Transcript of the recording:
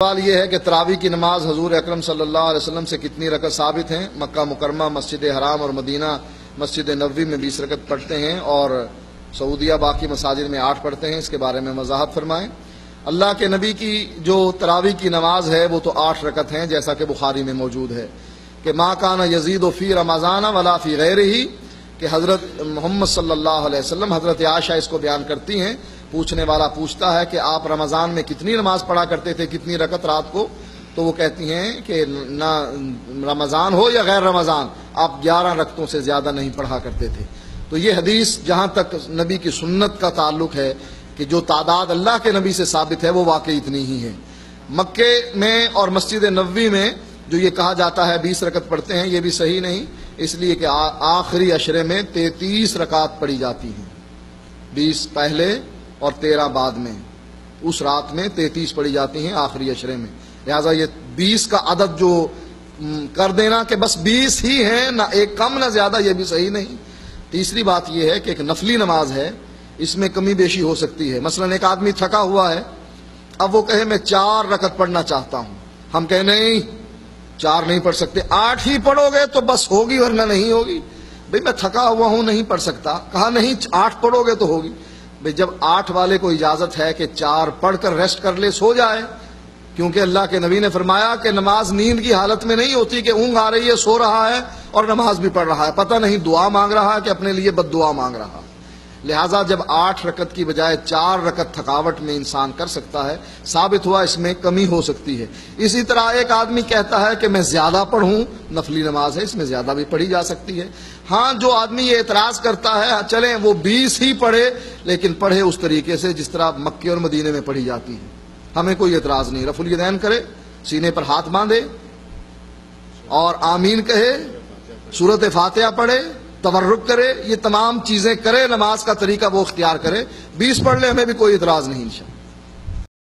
سوال یہ ہے کہ تراویح کی نماز حضور اکرم صلی اللہ علیہ وسلم سے کتنی رکعت ثابت ہیں؟ مکہ مکرمہ، مسجد حرام اور مدینہ مسجد نبوی میں 20 رکعت پڑھتے ہیں اور سعودیہ باقی مساجد میں 8 پڑھتے ہیں، اس کے بارے میں وضاحت فرمائیں۔ اللہ کے نبی کی جو تراویح کی نماز ہے وہ تو 8 رکعت ہیں، جیسا کہ بخاری میں موجود ہے کہ ما کان یزید فی رمضان ولا فی غیرہ، کہ حضرت محمد صلی اللہ علیہ وسلم، حضرت عائشہ اس کو بیان کرتی ہیں، پوچھنے والا پوچھتا ہے کہ آپ رمضان میں کتنی نماز پڑھا کرتے تھے، کتنی رکعت رات کو؟ تو وہ کہتی ہیں کہ نہ رمضان ہو یا غیر رمضان، آپ 11 رکعتوں سے زیادہ نہیں پڑھا کرتے تھے۔ تو یہ حدیث جہاں تک نبی کی سنت کا تعلق ہے کہ جو تعداد اللہ کے نبی سے ثابت ہے وہ واقعی اتنی ہی ہے۔ مکے میں اور مسجد نبوی میں جو یہ کہا جاتا ہے 20 رکعت پڑھتے ہیں، یہ بھی صحیح نہیں، اس لیے کہ آخری عشرے میں 33 رکعت پڑھی جاتی ہیں، 20 پہلے اور 13 بعد میں، اس رات میں 33 پڑھی جاتی ہیں آخری عشرے میں، لہٰذا یہ 20 کا عدد جو کر دینا کہ بس 20 ہی ہیں، نہ ایک کم نہ زیادہ، یہ بھی صحیح نہیں۔ تیسری بات یہ ہے کہ ایک نفلی نماز ہے، اس میں کمی بیشی ہو سکتی ہے۔ مثلا ایک آدمی تھکا ہوا ہے، اب وہ کہے میں 4 رکعت پڑھنا چاہتا ہوں، ہم کہیں نہیں 4 نہیں پڑھ سکتے، 8 ہی پڑھو گے تو بس ہوگی ورنہ نہیں ہوگی۔ بھئی میں تھکا ہوا ہوں نہیں پڑھ سکتا، کہا نہیں 8 پڑھو گے تو ہوگی۔ بھئی جب 8 والے کو اجازت ہے کہ 4 پڑھ کر ریسٹ کر لے، سو جائے، کیونکہ اللہ کے نبی نے فرمایا کہ نماز نیند کی حالت میں نہیں ہوتی کہ اونگ آ رہی ہے، سو رہا ہے اور نماز بھی پڑھ رہا ہے، پتہ نہیں دعا مانگ رہا ہے کہ اپنے لیے بد دعا مانگ رہا ہے۔ لہٰذا جب 8 رکعت کی بجائے 4 رکعت تھکاوٹ میں انسان کر سکتا ہے، ثابت ہوا اس میں کمی ہو سکتی ہے۔ اسی طرح ایک آدمی کہتا ہے کہ میں زیادہ پڑھوں، نفلی نماز ہے، اس میں زیادہ بھی پڑھی جا سکتی ہے۔ ہاں جو آدمی یہ اعتراض کرتا ہے چلیں وہ 20 ہی پڑھے، لیکن پڑھے اس طریقے سے جس طرح مکے اور مدینے میں پڑھی جاتی ہے، ہمیں کوئی اعتراض نہیں۔ رفع الیدین کرے، سینے پر ہاتھ باندھے اور آمین کہے، سورۃ فاتحہ پڑھے، تورک کرے، یہ تمام چیزیں کرے، نماز کا طریقہ وہ اختیار کرے، 20 پڑھ لے، ہمیں بھی کوئی اعتراض نہیں انشاءاللہ۔